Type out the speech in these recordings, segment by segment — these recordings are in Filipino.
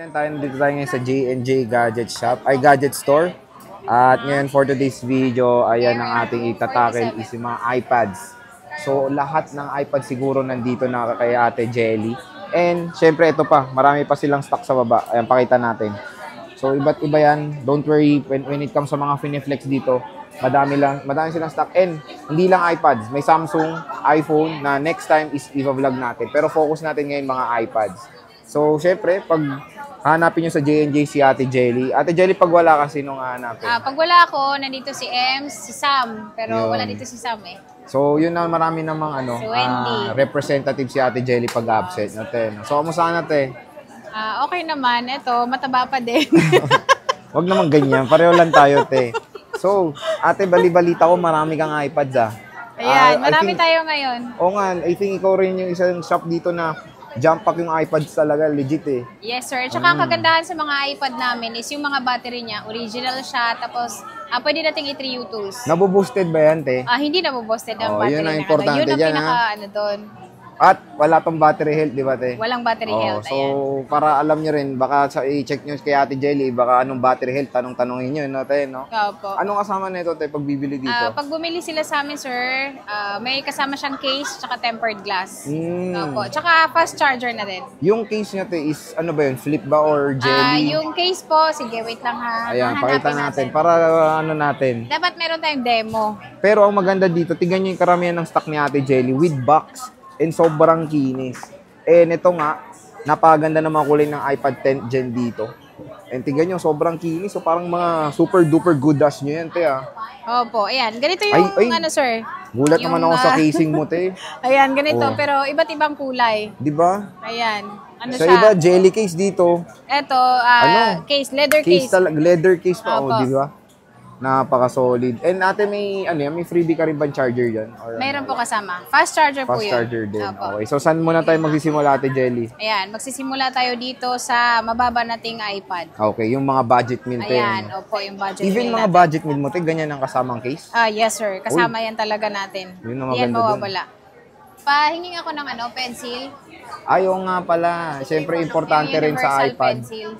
ayan tayo, dito tayo ngayon sa J&J Gadget Shop, ay Gadget Store. At ngayon for today's video, ayan ang ating itatakel is yung mga iPads. So lahat ng iPad siguro nandito na kay Ate Jelly. And syempre ito pa, marami pa silang stock sa baba. Ayan, pakita natin. So iba't iba yan. Don't worry, when it comes sa mga Fineflex dito, madami silang stock. And hindi lang iPads, may Samsung, iPhone na next time is i-vlog natin. Pero focus natin ngayon mga iPads. So, syempre, pag hanapin nyo sa J&J si Ate Jelly. Ate Jelly, pag wala kasi nung hanapin. Pag wala ako, nandito si Ems, si Sam. Pero wala dito si Sam eh. So, yun na marami namang Si Wendy. representative si Ate Jelly pag absent. So, kamusta na, te? Okay naman. Ito, mataba pa din. Wag naman ganyan. Pareho lang tayo, te. So, ate, bali-balita ko, marami kang iPads, Ayan, marami tayo ngayon. Oo nga, I think ikaw rin yung isang shop dito na jump pack yung iPads talaga, legit eh. Yes, sir. Tsaka ang kagandahan sa mga iPad namin is yung mga battery niya. Original siya. Tapos, pwede nating i-3U tools. Naboboosted ba yan, te? Hindi naboboosted ang battery. Yun ang importante yun ang dyan, pinaka, doon. At wala pang battery health, di ba, te? Walang battery health. So, para alam nyo rin, baka i-check nyo kay Ate Jelly, baka anong battery health, tanong-tanongin nyo, no, te, no? Opo. Anong kasama na ito, te, pag bibili dito? Pag bumili sila sa amin, sir, may kasama siyang case tsaka tempered glass. Opo. Tsaka fast charger na din. Yung case niya, te, is ano ba yun? Flip ba or jelly? Yung case po, sige, wait lang ha. Ayan, pakita natin. Para ano natin. Dapat meron tayong demo. Pero ang maganda dito, tingnan nyo yung karamihan ng stock ni Ate Jelly with box. And sobrang kinis. And ito nga, napaganda naman kulay ng iPad 10 Gen dito. And tingnan nyo, sobrang kinis. So parang mga super duper good dash nyo yan, te, Opo, ayan. Ganito yung sir. Gulat naman ako sa casing mo, te. Ayan, ganito. Pero iba't ibang kulay. Di ba? Ayan. Sa iba, jelly case dito. Ito, case, leather case. Leather case pa, Opo. di ba? Napaka-solid. And ate, may freebie ka rin ba charger dyan? Or, mayroon po kasama. Fast charger po yun. Fast charger din. Opo. Okay. So, saan muna tayo magsisimula, Ate Jelly? Ayan, magsisimula tayo dito sa mababa nating iPad. Okay, yung mga budget meal. Ayan, opo, yung budget even meal mga natin. budget meal mo, te, ganyan ang kasamang case? Yes, sir. Kasama yan talaga natin. Yun ang Yan maganda mawawala. Pahinging ako ng pencil. Ayaw nga pala. Siyempre, importante rin sa Universal iPad. pencil.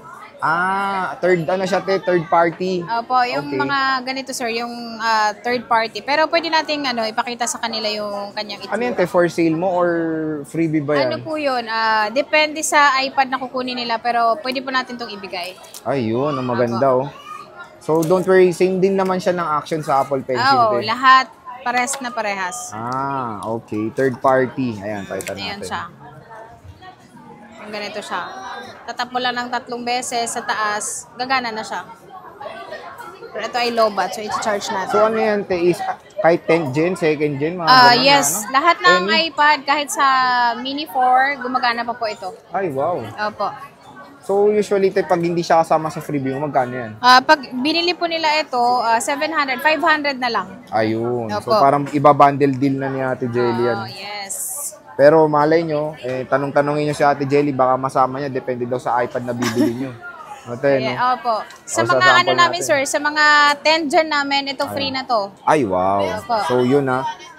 Third party. Opo, yung mga ganito, sir, yung third party. Pero pwede nating ipakita sa kanila yung kanyang itsura. Ano yan, te? For sale mo or freebie ba yan? Ano po yun? Depende sa iPad na kukunin nila, pero pwede po natin itong ibigay. Ayun, ang maganda, So, don't worry, same din naman siya ng action sa Apple Pencil. Oo, lahat pares na parehas. Okay. Third party. Ayan, pakita natin. Ayan siya. Yung ganito siya. Tatap mo lang ng 3 beses sa taas, gagana na siya. Pero ito ay low bat, so i-charge natin. So, ano yan, te? Is kahit 10th gen, 2nd gen, mga ganun yes. na, Lahat ng iPad, kahit sa Mini 4, gumagana pa po ito. Ay, wow. Opo. So, usually, te, pag hindi siya kasama sa freebie, magkano yan? Pag binili po nila ito, 700, 500 na lang. Ayun. Opo. So, parang iba-bundle deal na ni Ate Jelly yan. Yes. Pero malay nyo, tanong-tanongin nyo si Ate Jelly, baka masama niya, depende daw sa iPad na bibili nyo. Opo. Sa mga namin, sir, sa mga 10 gen namin, ito free na to. Ay, wow. Opo. So, yun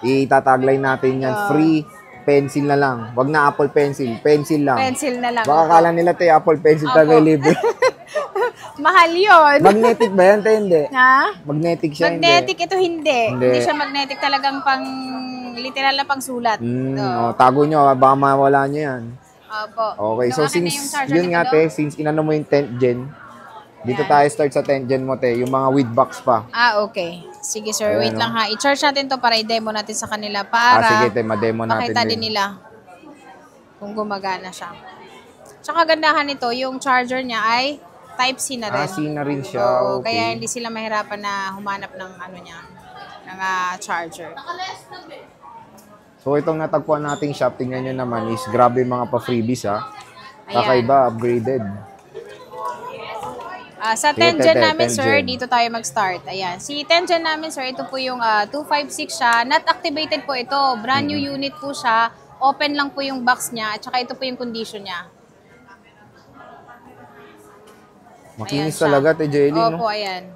itatagline natin yan. Free pencil na lang. Wag na Apple Pencil. Pencil lang. Pencil na lang. Baka kala nila, te, Apple Pencil tayo libre. Mahal yun. Magnetic ba yan, te? Hindi. Ha? Magnetic siya, Magnetic, ito hindi. Hindi. Hindi siya magnetic, talagang literal na pang sulat. Tago nyo, baka mawala nyo yan. Opo. Okay, so since, yun nga, te, since inano mo yung 10th gen, dito tayo start sa 10th gen mo, te, yung mga with box pa. Okay. Sige, sir. Wait lang ha. I-charge natin to para i-demo natin sa kanila para sige, te, ma-demo natin makita din nila kung gumagana siya. Tsaka gandahan nito, yung charger niya ay Type-C na rin. C na rin siya. Oo, Okay. kaya hindi sila mahirapan na humanap ng ng charger. So, itong natagpuan nating shop, tingnan nyo naman is grabe mga pa-freebies, Kakaiba, upgraded. Sa 10 gen namin, sir, dito tayo mag-start. Ayan. Si 10 gen namin, sir, ito po yung 256 siya. Not activated po ito. Brand new unit po siya. Open lang po yung box niya. At saka ito po yung condition niya. Makinis talaga, te Jelly, no? Opo, ayan.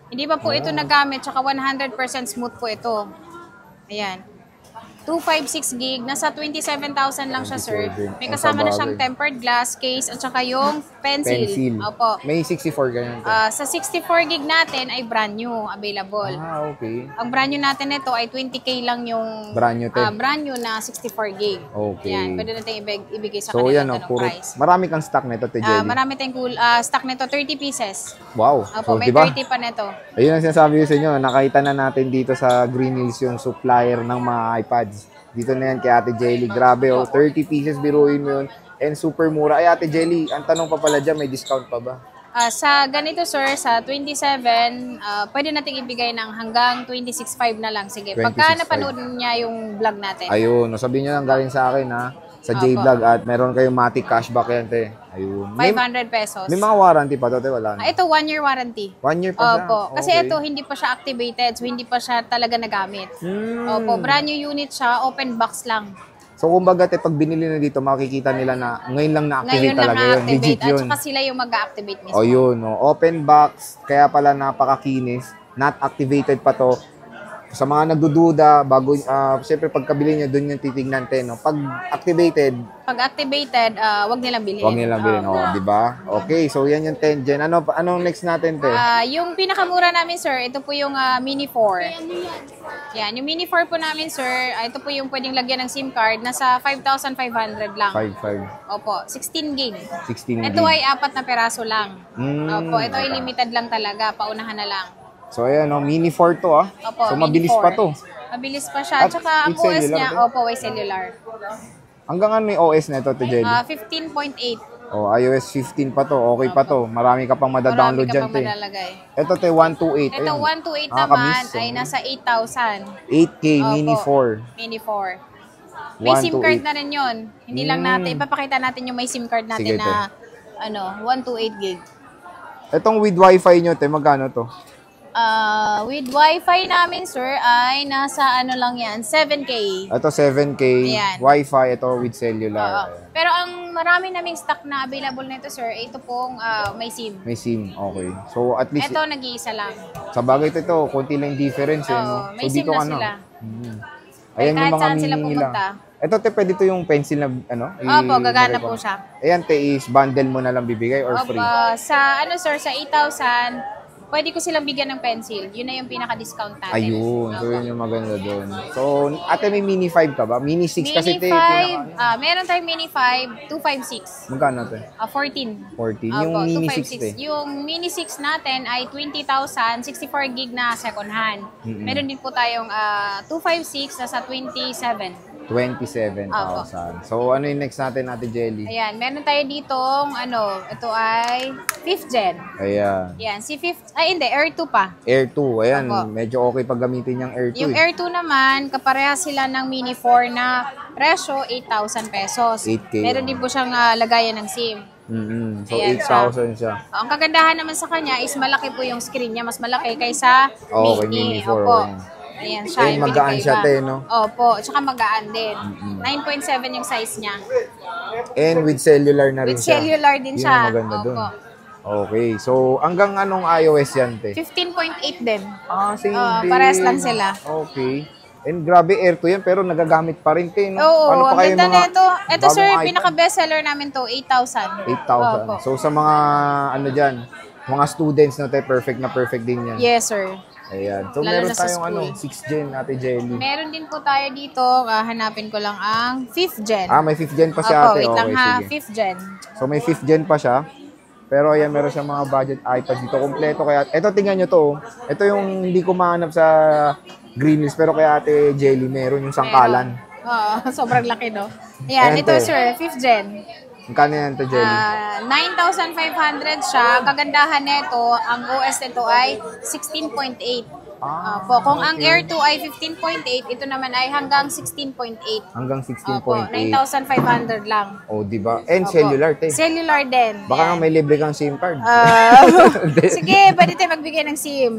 Hindi pa po ito nagamit. Tsaka 100% smooth po ito. Ayan. 256 gig, nasa 27,000 lang siya, sir. 27. May Ang kasama na siyang sabagay. tempered glass case at saka yung pencil. Pencil. Opo. May 64 ganyan. Sa 64 gig natin ay brand new available. Okay. Ang brand new natin nito ay 20K lang yung Brand new, te. brand new na 64 gig. Okay. Yan, pwede natin ibigay sa So, kanila yan, ganong puro, price. marami kang stock nito, Te Jelly. Marami tayong stock nito, 30 pieces. Wow. Opo, So, may diba? 30 pa nito. Ayun ang sinasabi ko sa inyo, nakita na natin dito sa Green Hills yung supplier ng mga iPads. Dito na yan kay Ate Jelly. Grabe, 30 pieces, biruin mo yun. And super mura. Ay, Ate Jelly, ang tanong pa pala dyan, may discount pa ba? Sa ganito, sir, sa 27, pwede nating ibigay ng hanggang 26.5 na lang. Sige, pagka 26.5. napanood niya yung vlog natin. Ayun, no, sabihin nyo lang galing sa akin, ha? Sa J-Vlog at meron kayong Matic cashback yan, te. Ayun. 500 pesos. May mga warranty pa to, te, wala na. Ito, 1 year warranty. 1 year pa siya? Opo. Kasi Okay. ito, hindi pa siya activated. So, hindi pa siya talaga nagamit. Hmm. Opo, brand new unit siya. Open box lang. So, kumbaga, te, pag binili na dito, makikita nila na ngayon lang na-activate Ngayon lang talaga yun. na-activate. Legit At yun. saka sila yung mag-activate mismo. O yun, no. Open box, kaya pala napakakinis. Not activated pa to. Sa mga nagdududa, bago, siyempre pagkabili nyo, doon yung titignan, te, no. Pag activated, Pag activated, wag nilang bilhin. huwag nilang bilhin, Opo. di ba? Okay, so yan yung 10 gen. Anong next natin, te? Yung pinakamura namin, sir, ito po yung Mini 4. Yan, yung Mini 4 po namin, sir, ito po yung pwedeng lagyan ng SIM card. Nasa 5,500 lang. 5.5, Opo, 16 gig. 16 Ito gig. ay 4 na peraso lang. Opo, ito ay limited lang talaga. Paunahan na lang. So ayan, no, Mini 4 to, ah. Opo, So Mini mabilis 4. pa to. Mabilis pa siya. At Tsaka ang with OS cellular niya, din? opo, ay cellular. Hanggang ano yung OS na ito, te, Jelly? 15.8. Oh, iOS 15 pa to. Okay pa to. Marami ka pang Marami madadownload ka dyan, pang te. malalagay. Ito, te, 128. Ito, Ayun. 128 Nakakamiss, naman ay oh. nasa 8,000. 8K, Mini Opo. 4. Mini 4. May 1 SIM to card 8. na rin yun. Hindi lang natin, ipapakita natin yung may SIM card natin Sige, na 128 gig. Itong with Wi-Fi nyo, te, magkano to? With Wi-Fi namin, sir, ay nasa ano lang yan, 7K. Ito 7K, Ayan. Wi-Fi, ito with Oo. cellular. Pero ang marami naming stock na available nito, sir, ito pong may SIM. May SIM, okay. So at least, Ito, nag-iisa lang. sa bagay ito, konti lang yung difference, eh, Oo, no? may So SIM na sila. Ayan kahit yung mga saan sila mini pumunta. nila. Ito, te, pwede to yung pencil na, ano? Opo, gagana i-record. po siya. Ayan, te, is bundle mo na lang bibigay or free? Sa ano, sir, sa 8,000, pwede ko silang bigyan ng pencil. Yun na yung pinaka-discount natin. Ayun, so Opo. yun yung maganda doon. So, ate, may Mini 5 ka ba? Mini 6 kasi, Mini te. 5, meron tayong Mini 5, 256. Magkano, te? 14. 14. Yung Opo, Mini 256. 6, te. Yung Mini 6 natin ay 20,000, 64 gig na second hand. Meron din po tayong 256 na sa 27. 27,000. So, ano yung next natin, Ate Jelly? Ayan, meron tayo ditong ito ay 5th gen. Ayan. Yan, si 5th, hindi, Air 2 pa. Air 2. Ayan, Opo. medyo okay pag gamitin yung Air 2. Yung Air 2 naman, kapareha sila ng Mini 4 na presyo 8,000 pesos. 8K. Meron din po siyang lagayan ng SIM. So, Ayan, 8,000 siya. Ang kagandahan naman sa kanya is malaki po yung screen niya, mas malaki kaysa Okay, Mini. Mini 4, Opo. ayan. Ayan siya. Eh, yung magaan pinakaiba. siya, te, no? Opo, tsaka magaan din. 9.7 yung size niya. And with cellular na rin With siya. cellular din Yun siya. ang maganda Opo. dun. Okay. So, hanggang anong iOS yan, te? 15.8 din. Same din. Parehas lang sila. Okay. And grabe, Air 2 yan, pero nagagamit pa rin, te, no? Oo, Ano pa ang kayo ganda mga na ito. Ito, sir, bagong iPad? pinaka-bestseller namin to, 8,000. 8,000. Opo. So, sa mga, ano dyan, mga students na, te, perfect na perfect din yan. Yes, sir. Ayan. So, Lalo meron na sa tayong school. 6th gen, Ate Jelly. Meron din po tayo dito, hanapin ko lang ang 5th gen. May 5th gen pa si Opo, ate. wait lang Okay, ha, sige. 5th gen. So, may 5th gen pa siya. Pero ayan, meron siyang mga budget iPads dito. Kompleto kaya. Ito, tingnan nyo to. Ito yung hindi ko mahanap sa Green Hills. Pero kaya Ate Jelly, meron yung sangkalan. Oo, sobrang laki, no? Ayan, Ayan, ito, te. sir, 5th gen. Magkano yan, Ate Jelly? 9,500 siya. Kagandahan nito, ang OS nito ay 16.8. Kung ang Air 2 ay 15.8, ito naman ay hanggang 16.8. Hanggang Opo, 16.8. 9,500 lang. Oh, di ba? And Opo. cellular, te. Cellular din. Baka nga may libre kang SIM card. Sige, pwede tayo magbigay ng SIM.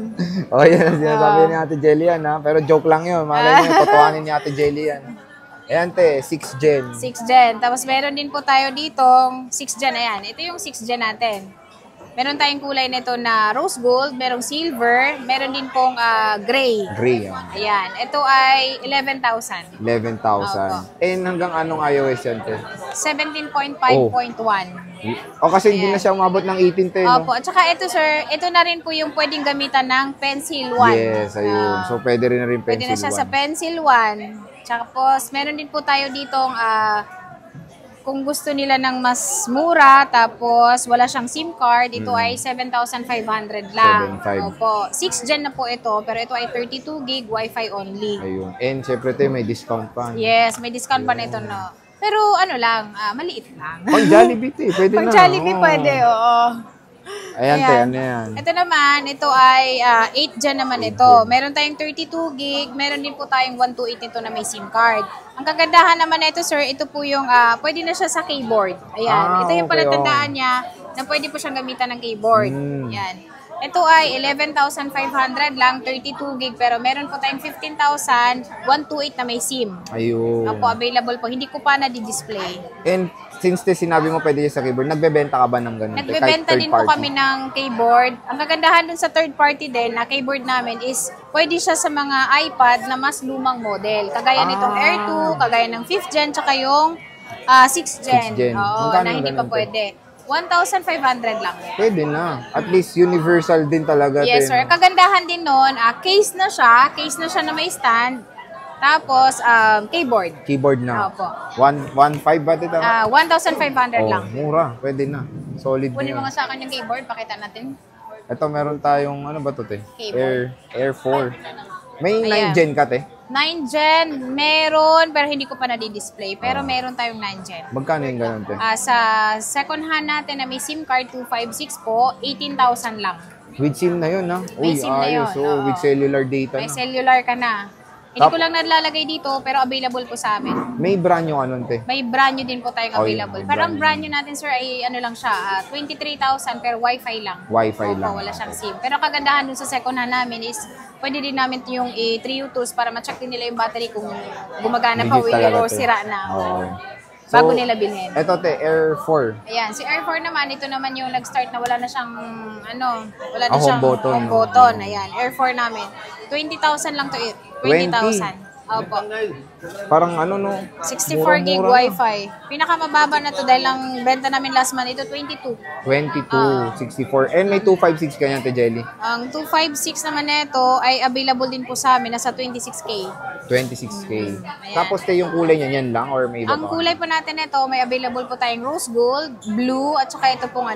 Oh, yan ang sinasabi ni Ate Jelly yan, ha? Pero joke lang yun. Malay mo, totohanin ni Ate Jelly yan. Ayan, te. 6th gen. 6th gen. Tapos meron din po tayo ditong 6th gen. Ayan, ito yung 6th gen natin. Meron tayong kulay nito na rose gold, merong silver, meron din pong gray. Gray yan. Ayan. Ito ay 11,000. 11,000. And hanggang anong iOS yan, te? 17.5.1. O kasi hindi na siya umabot ng 18, te, no? Opo. At saka ito, sir, ito na rin po yung pwedeng gamitan ng pencil 1. Yes, ayun. So, pwede rin na rin Pwede na pencil siya sa 1. pencil 1. Tapos, meron din po tayo ditong kung gusto nila ng mas mura, tapos wala siyang SIM card, ito ay 7,500 lang. 7,500. Opo. 6 Gen na po ito, pero ito ay 32 gig Wi-Fi only. Ayun. And syempre, te, may discount pa. Yes, may discount pa nito, no? Pero ano lang, maliit lang. Pang Jollibee, te. Pwede na. Pang Jollibee Oo. pwede, oo. Ayan, te, ano yan? Ito naman, ito ay 8 Gen naman ito. Meron tayong 32 gig, meron din po tayong 128 nito na may SIM card. Ang kagandahan naman na ito, sir, ito po yung, pwede na siya sa keyboard. Ayan, ito yung okay, palatandaan niya na pwede po siyang gamitan ng keyboard. Ayan. Ito ay 11,500 lang, 32 gig, pero meron po tayong 15,000, 128 na may SIM. Ayun. Opo, available po. Hindi ko pa na-display. And since te, sinabi mo pwede sa keyboard, nagbebenta ka ba ng ganun? te? Nagbebenta Kahit din third po party? kami ng keyboard. Ang kagandahan dun sa third party din na keyboard namin is pwede siya sa mga iPad na mas lumang model. Kagaya nitong Air 2, kagaya ng 5th Gen, tsaka yung 6th Gen. 6th Gen. Oo, Magkano na hindi pa ganun, te? pwede. 1,500 lang. Pwede na. At least universal din talaga. Yes, te, sir. no? Kagandahan din nun, case na siya na may stand. Tapos, keyboard. Keyboard na. Opo. 1.5 ba ito? 1,500 lang. Mura. Pwede na. Solid Kunin na mo yun. nga sa akin yung keyboard, pakita natin. Ito meron tayong, ano ba ito, te? Keyboard. Air 4. May Ayan. 9 Gen ka, te? 9 Gen, meron, pero hindi ko pa na-display. Pero meron tayong 9 Gen. Magkano yung ganun, te? Sa second hand natin na may SIM card, 256 po, 18,000 lang. With SIM na yun, ha? May Uy, SIM na yun, ayos. So, oo. with cellular data May na. cellular ka na. Hindi ko lang nalalagay dito, pero available po sa amin. May brand yung ano, te? May brand new din po tayong Oh, available. may Parang brand brand new natin, sir, ay ano lang siya, 23,000 pero Wi-Fi lang. Wi-Fi Opo, lang. wala siyang SIM. Pero kagandahan dun sa second hand namin is, pwede din namin yung 3U tools para ma-check din nila yung battery kung gumagana pa Legit o talaga, o te. sira na. Oo. Bago nila bilhin. Ito, te, Air 4. Ayan, si Air 4 naman, ito naman yung nag-start na wala na siyang, wala na Home siyang button, home no? button. Ayan, Air 4 namin. 20,000 lang to, 20,000. Opo. Parang ano, no? 64 gig Mura-mura na. Wi-Fi. Pinakamababa na to dahil ang benta namin last month, ito 22. 22, 64. And may 256 ka niyan, te, Jelly. Ang 256 naman nito ay available din po sa amin, nasa 26K. 26K. Ayan. Tapos, te, yung kulay niya, yan lang? Or may iba Ang pa? kulay po natin nito, may available po tayong rose gold, blue, at saka ito pong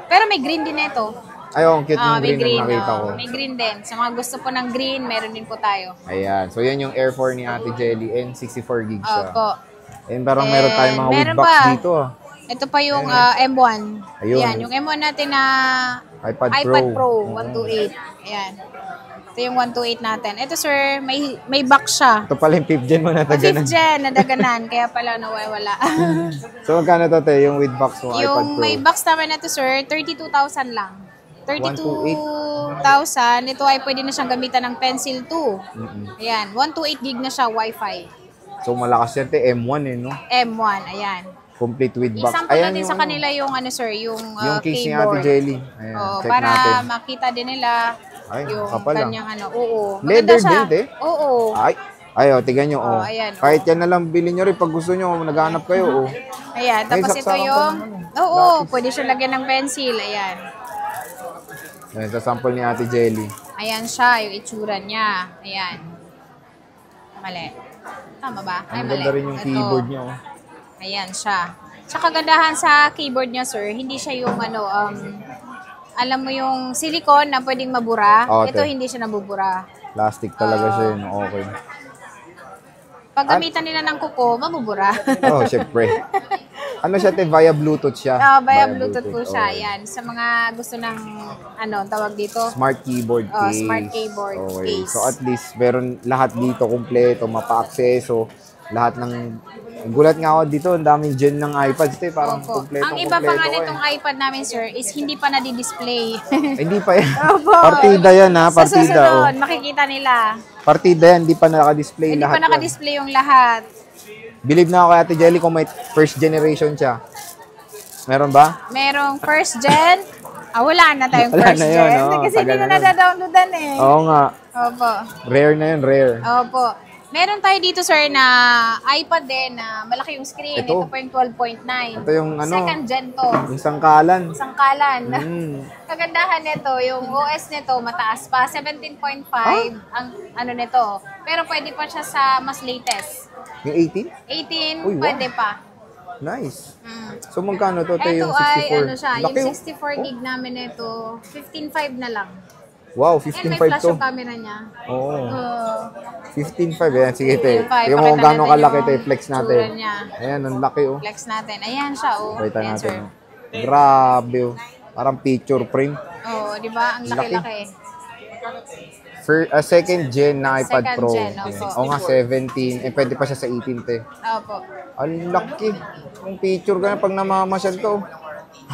pero may green din nito. Ayun, cute yung May green na nakita ko. May green din. Sa mga gusto po ng green, meron din po tayo. Ayan. So, yan yung Air 4 ni Ate Jelly and 64 gig siya. Opo. And parang meron tayong mga meron wood box pa. dito. Ito pa yung M1. Ayun. Ayan, yung M1 natin na iPad Pro Oo. 128. Ayan. Ito yung 128 natin. Ito sir, may box siya. Ito pala yung 5th gen mo na taganan. 5th gen, nadaganan. Kaya pala nawawala. So, magkano to, te? Yung with box mo, iPad Yung Pro? may box naman na to sir, 32,000 lang. 32,000. Ito ay pwede na siyang gamitan ng Pencil 2. Ayan, 128 gig na siya Wi-Fi. So, malakas yan, te. M1 eh, no? M1, ayan. Complete with box. Isample natin sa kanila yung ano sir, yung case ni keyboard. Ate Jelly. Ayan, Oo, check para natin. makita din nila Ay, yung kapal lang. kanyang ano. Oo. Leather Maganda siya. din, te? Oo. Ay, tignan nyo, oh. ayan, Kahit yan na lang bilhin nyo rin pag gusto nyo, naghahanap kayo, oh. Ayan, May tapos ito saksakan pa yung, ng ano, oo, lapis. pwede siya lagyan ng pencil. Ayan. Ayan, sa sample ni Ate Jelly. Ayan siya, yung itsura niya. Ayan. Mali. Tama ba? Ay, Ang mali. ganda rin yung Ito. keyboard nyo, oh. Ayan siya. Sa kagandahan sa keyboard niya, sir, hindi siya yung alam mo yung silicone na pwedeng mabura. Oo, Ito te. hindi siya nabubura. Plastic talaga siya, yun. Okay. Pag gamitan nila ng kuko, mabubura. Oh, syempre. Ano siya, te? Via Bluetooth siya. Via Bluetooth po siya. Okay. Ayan. Sa mga gusto ng, tawag dito? Smart keyboard Oh, case. smart keyboard okay. case. So at least meron lahat dito kompleto, mapa-accesso, lahat ng gulat nga ako dito, ang daming gen ng iPads, te, parang Opo. kompleto. Ang iba pa nga nitong iPad namin, sir, is hindi pa nadi-display. Hindi pa yan. Opo. Partida yan, ha? Sa Partida. susunod, Oh. makikita nila. Partida yan, hindi pa naka-display Hindi lahat. pa naka-display yung lahat. Believe na ako kay Ate Jelly kung may first generation siya. Meron ba? Merong first gen, Wala na tayong Wala first na yun, gen. no? Kasi hindi Tagal ko na yun. nadadownloadan eh. Oo nga. Opo. Rare na yun, rare. Opo. Meron tayo dito, sir, na iPad din na malaki yung screen. Ito. Ito po yung 12.9. Ito yung ano, Second gen to. yung sangkalan. Sangkalan. Mm. Kagandahan nito, yung OS nito mataas pa, 17.5 ang ano nito. Pero pwede pa siya sa mas latest. Yung 18? 18, Uy, wow. pwede pa. Nice. Mm. So magkano to? Ito Ito yung 64. ay ano siya, Laki, yung oh. 64 gig namin nito, 15.5 na lang. Wow, And 15.5 may flash to. yung camera niya. Oo. Uh, 15.5. Ayan, sige, te. 15.5. Tingnan mo kung Pakita gano'ng natin kalaki, yung te. Flex natin. tsura niya. Ayan, ang laki, oh. Flex natin. Ayan siya, oh. Pakita Ayan, natin, sir. oh. Grabe, oh. Parang picture frame. Oh, di ba? Ang laki-laki. Second gen na iPad Second Pro. gen, Ayan. opo. Oo nga, 17. Eh, pwede pa siya sa 18, te. Opo. Ang laki. Ang picture ka na pag namamasyal to.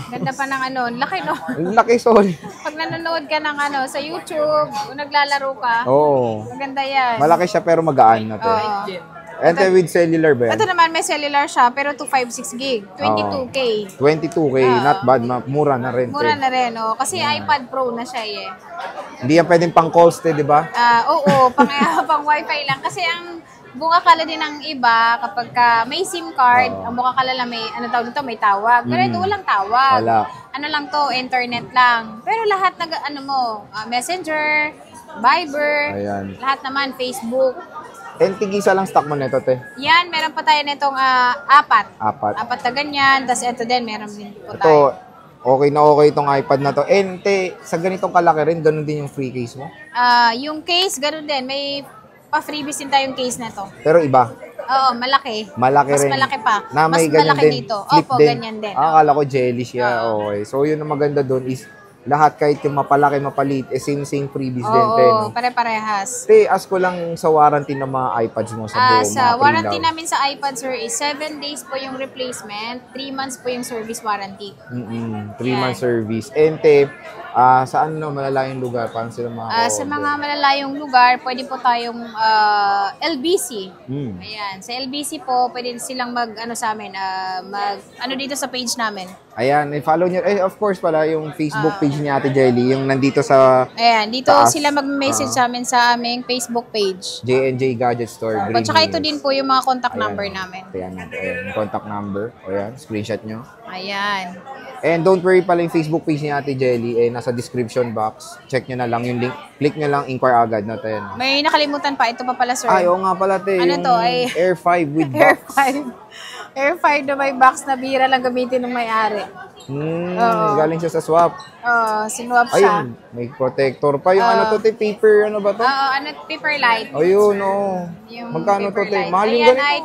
Ganda pa ng ano, laki no. Ang laki, sorry. Pag nanonood ka ng ano, sa YouTube, o naglalaro ka, Oo. maganda yan. Malaki siya pero magaan na, te. Oo. And then with cellular ba yan? Ito naman may cellular siya, pero 256 gig, 22K. 22K, not bad. Mura na rin, te. Mura na rin, oh. Kasi iPad Pro na siya eh. Hindi yan pwedeng pang calls, te, di ba? Oo, pang wifi lang. Kasi ang bungakala din ng iba, kapag may SIM card, ang bungakala lang may, ano tawag dito, may tawag. Pero ito walang tawag. Wala. Ano lang to, internet lang. Pero lahat ng, ano mo, Messenger, Viber, Ayan. lahat naman, Facebook. And tigisa lang stock mo nito, te. Yan, meron pa tayo nitong apat. Apat. Apat na ganyan. Tapos ito din, meron din po Ito, tayo. okay na okay itong iPad na to. And te, sa ganitong kalaki rin, ganun din yung free case mo. Yung case, ganoon din. May pa-freebies din tayong case na to. Pero iba. Oo, malaki. Malaki Mas rin. malaki pa. Na may Mas ganyan malaki din. dito. Flip Opo, din. ganyan din. Akala ko jelly siya. Okay. So, yun ang maganda doon is lahat kahit yung mapalaki, mapalit, same freebies din, te. Oo, No? pare-parehas. Te, ask ko lang sa warranty ng mga iPads mo sa buong Sa mga warranty pre-love. namin sa iPad, sir, is 7 days po yung replacement, 3 months po yung service warranty. 3-month service. And te, saan no malalayong lugar? Paano sila Sa mga malalayong lugar, pwede po tayong LBC. Ayan, sa LBC po, pwede silang ano sa amin, ano dito sa page namin. Ayan, i-follow nyo. Eh, of course pala, yung Facebook page ni Ate Jelly, yung nandito sa Ayan, dito taas. sila mag-message sa amin sa aming Facebook page. J&J Gadget Store. At Green saka ito Hills. din po yung mga contact Ayan, number oh. namin. Ayan, ayan, yung contact number. Ayan, screenshot nyo. Ayan. And don't worry pala yung Facebook page ni Ate Jelly, eh, nasa description box. Check nyo na lang yung link. Click nyo lang, inquire agad na tayo. May nakalimutan pa. Ito pa pala, sir. Ay, oo nga pala, te. Ano yung to? Ay- Air 5 with Air box. 5. Air 5 na may box na bira lang gamitin ng may-ari. Galing siya sa swap. Sinuwap siya. Ayun, may protector pa. Yung ano to, te, paper, ano ba to? Ano, paper light. Ayun, oo. Yung Magkano to, paper te? light. Mahal yung Ayan ganito. ay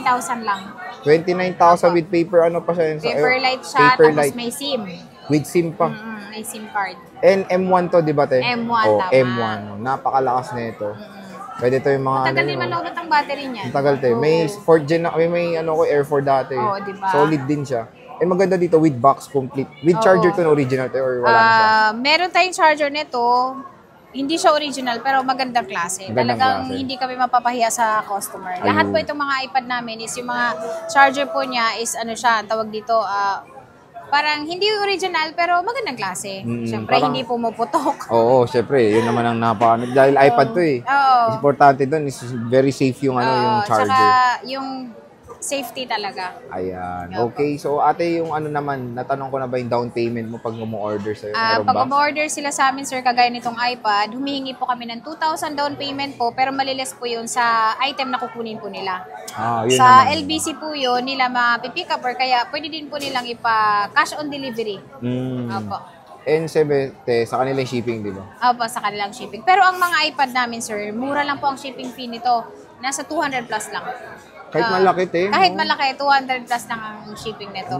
29,000 lang. 29,000 with paper, ano pa siya? Paper light siya, Paper tapos light. may SIM. With SIM pa. May SIM card. And M1 to, di ba, te? M1, Oh, tama. M1. Napakalakas na ito. Pwede to yung mga... Tagal din ano, malobot ang battery niya. ang tagal, te. May 4th gen na, may ano ko, Air 4 dati. Oo, di ba? Solid din siya. And maganda dito, with box complete. With charger to na original, te, or wala na siya? Meron tayong charger nito. Hindi siya original, pero magandang klase. Magandang Talagang klase. hindi kami mapapahiya sa customer. Lahat Ayun. po itong mga iPad namin is yung mga charger po niya is ano siya, tawag dito, parang hindi original pero magandang klase. Siyempre, parang- hindi pumuputok. Oo, syempre, yun naman ang napakamit. Dahil iPad to eh. Oo. Importante doon is very safe yung ano, yung charger. Tsaka yung safety talaga. Ayan. Okay, so ate, yung ano naman, natanong ko na ba yung down payment mo pag mo-order sa'yo? Meron Pag ba? umorder sila sa amin, sir, kagaya nitong iPad, humihingi po kami ng 2,000 down payment po, pero maliles po yun sa item na kukunin po nila. Yun Sa naman. LBC po yun, nila mapipick up or kaya pwede din po nilang ipa-cash on delivery. Opo. And te, sa kanila yung shipping, di ba? Opo, sa kanilang shipping. Pero ang mga iPad namin, sir, mura lang po ang shipping fee nito. Nasa 200 plus lang. Kahit malaki, te. Kahit no? malaki, 200 plus lang ang shipping nito.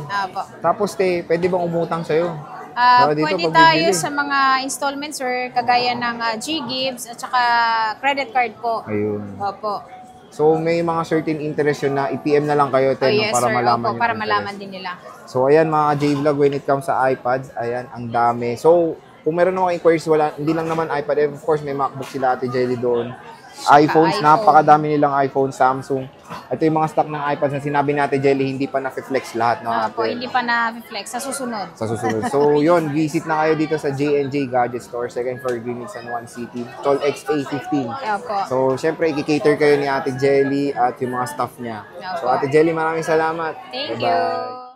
Opo. Tapos, te, pwede bang umutang sa'yo? Baka dito, Pwede pag tayo bibili. sa mga installments, sir, kagaya ng G-Gives at saka credit card po. Ayun. Opo. So, may mga certain interest yun na i-PM na lang kayo, te, no, Yes, para sir. malaman Opo, yung para interest. malaman din nila. So, ayan mga J-Vlog, when it comes sa iPads, ayan, ang dami. So, kung meron mga inquiries, hindi lang naman iPad. Of course, may MacBook sila Ate Jelly doon. iPhones, napakadami nilang iPhone, Samsung. Ito yung mga stock ng iPads na sinabi natin, Jelly, hindi pa na-flex lahat. No? Po, hindi pa na-flex. Sa susunod. Sa susunod. So, yun, visit na kayo dito sa J&J Gadget Store, second floor, Greenwich, San Juan City, Tol XA15. Opo. So, syempre, i-cater kayo ni Ate Jelly at yung mga staff niya. So, Ate Jelly, maraming salamat. Thank Bye-bye. you.